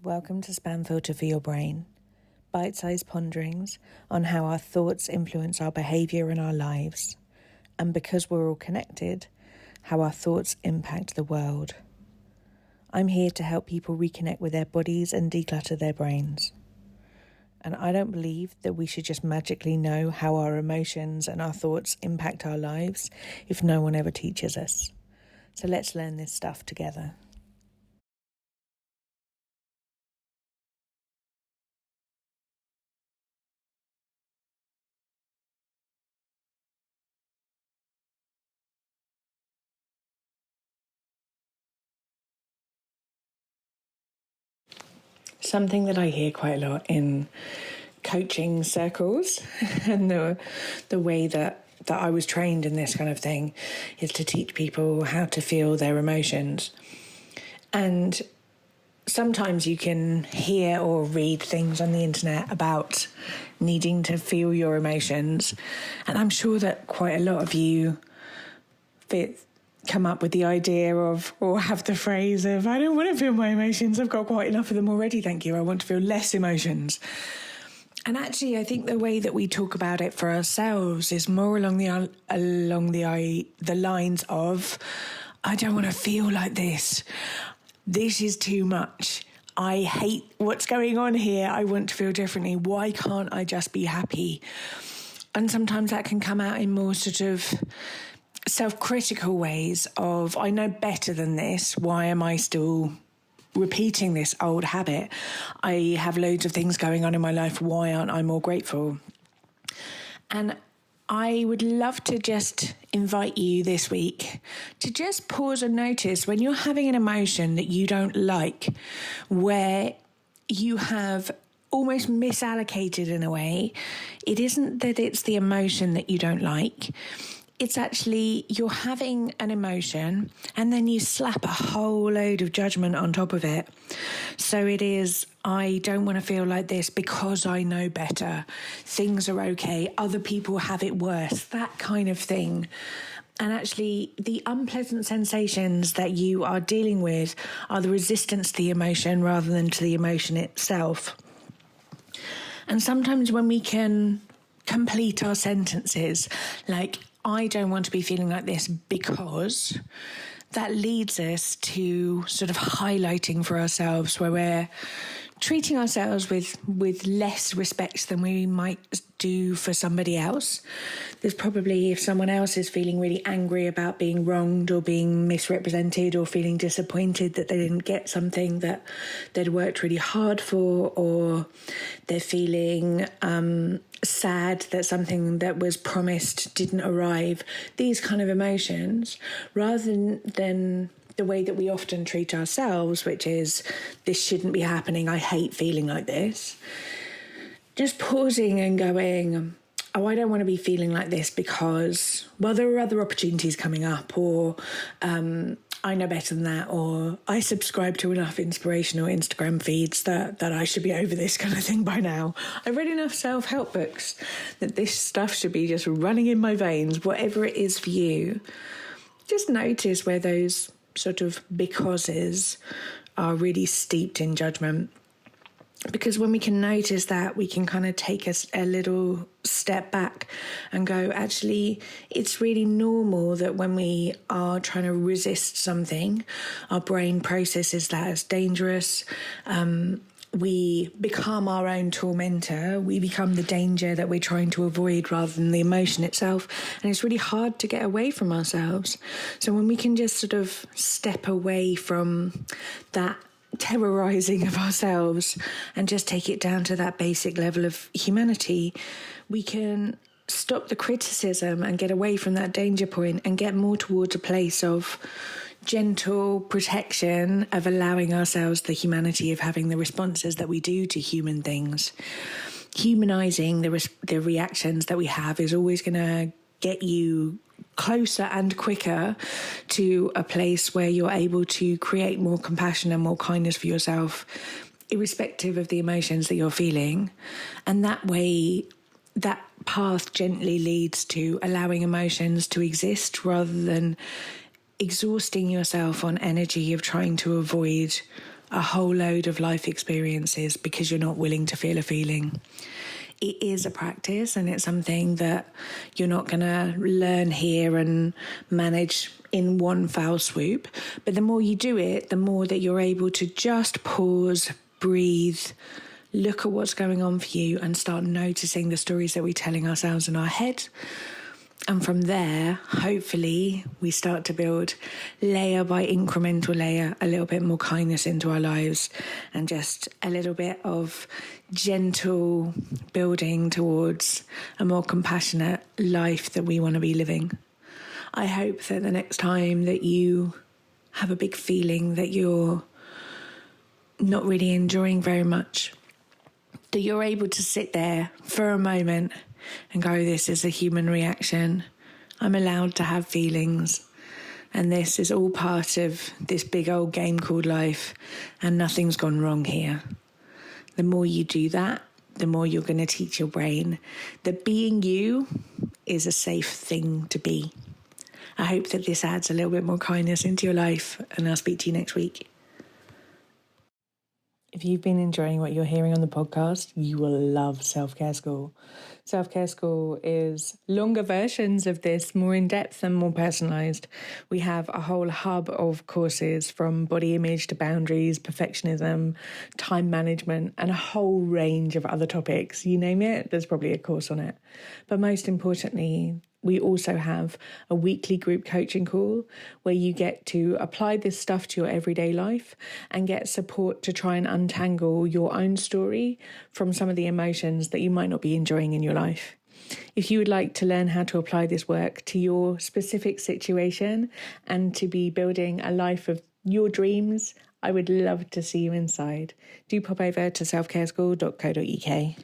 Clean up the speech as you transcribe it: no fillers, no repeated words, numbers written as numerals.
Welcome to Spam Filter for Your Brain, bite-sized ponderings on how our thoughts influence our behaviour and our lives, and because we're all connected, how our thoughts impact the world. I'm here to help people reconnect with their bodies and declutter their brains. And I don't believe that we should just magically know how our emotions and our thoughts impact our lives if no one ever teaches us. So let's learn this stuff together. Something that I hear quite a lot in coaching circles and the way that I was trained in this kind of thing is to teach people how to feel their emotions. And sometimes you can hear or read things on the internet about needing to feel your emotions. And I'm sure that quite a lot of you come up with the idea of, or have the phrase of, I don't want to feel my emotions. I've got quite enough of them already, thank you. I want to feel less emotions. And actually, I think the way that we talk about it for ourselves is more along the lines of, I don't want to feel like this. This is too much. I hate what's going on here. I want to feel differently. Why can't I just be happy? And sometimes that can come out in more sort of self-critical ways of, I know better than this. Why am I still repeating this old habit? I have loads of things going on in my life. Why aren't I more grateful? And I would love to just invite you this week to just pause and notice when you're having an emotion that you don't like, where you have almost misallocated in a way. It isn't that it's the emotion that you don't like. It's actually you're having an emotion and then you slap a whole load of judgment on top of it. So it is, I don't want to feel like this because I know better. Things are okay. Other people have it worse. That kind of thing. And actually, the unpleasant sensations that you are dealing with are the resistance to the emotion rather than to the emotion itself. And sometimes when we can complete our sentences, like, I don't want to be feeling like this because, that leads us to sort of highlighting for ourselves where we're treating ourselves with less respect than we might do for somebody else. There's probably, if someone else is feeling really angry about being wronged or being misrepresented or feeling disappointed that they didn't get something that they'd worked really hard for, or they're feeling sad that something that was promised didn't arrive, these kind of emotions, rather than the way that we often treat ourselves, which is, this shouldn't be happening, I hate feeling like this. Just pausing and going, oh, I don't want to be feeling like this because, well, there are other opportunities coming up, or I know better than that, or I subscribe to enough inspirational Instagram feeds that I should be over this kind of thing by now. I've read enough self-help books that this stuff should be just running in my veins, whatever it is for you. Just notice where those sort of becauses are really steeped in judgment. Because when we can notice that, we can kind of take a little step back and go, actually, it's really normal that when we are trying to resist something, our brain processes that as dangerous. We become our own tormentor. We become the danger that we're trying to avoid rather than the emotion itself. And it's really hard to get away from ourselves. So when we can just sort of step away from that terrorizing of ourselves and just take it down to that basic level of humanity, we can stop the criticism and get away from that danger point and get more towards a place of gentle protection, of allowing ourselves the humanity of having the responses that we do to human things. Humanizing the reactions that we have is always going to get you closer and quicker to a place where you're able to create more compassion and more kindness for yourself, irrespective of the emotions that you're feeling. And that way, that path gently leads to allowing emotions to exist rather than exhausting yourself on energy of trying to avoid a whole load of life experiences because you're not willing to feel a feeling. It is a practice, and it's something that you're not going to learn here and manage in one foul swoop. But the more you do it, the more that you're able to just pause, breathe, look at what's going on for you, and start noticing the stories that we're telling ourselves in our head. And from there, hopefully, we start to build layer by incremental layer, a little bit more kindness into our lives, and just a little bit of gentle building towards a more compassionate life that we want to be living. I hope that the next time that you have a big feeling that you're not really enjoying very much, that you're able to sit there for a moment and go, this is a human reaction. I'm allowed to have feelings. And this is all part of this big old game called life. And nothing's gone wrong here. The more you do that, the more you're going to teach your brain that being you is a safe thing to be. I hope that this adds a little bit more kindness into your life. And I'll speak to you next week. If you've been enjoying what you're hearing on the podcast, you will love Self-Care School. Self-Care School is longer versions of this, more in-depth and more personalised. We have a whole hub of courses from body image to boundaries, perfectionism, time management, and a whole range of other topics. You name it, there's probably a course on it. But most importantly, we also have a weekly group coaching call where you get to apply this stuff to your everyday life and get support to try and untangle your own story from some of the emotions that you might not be enjoying in your life. If you would like to learn how to apply this work to your specific situation and to be building a life of your dreams, I would love to see you inside. Do pop over to selfcareschool.co.uk.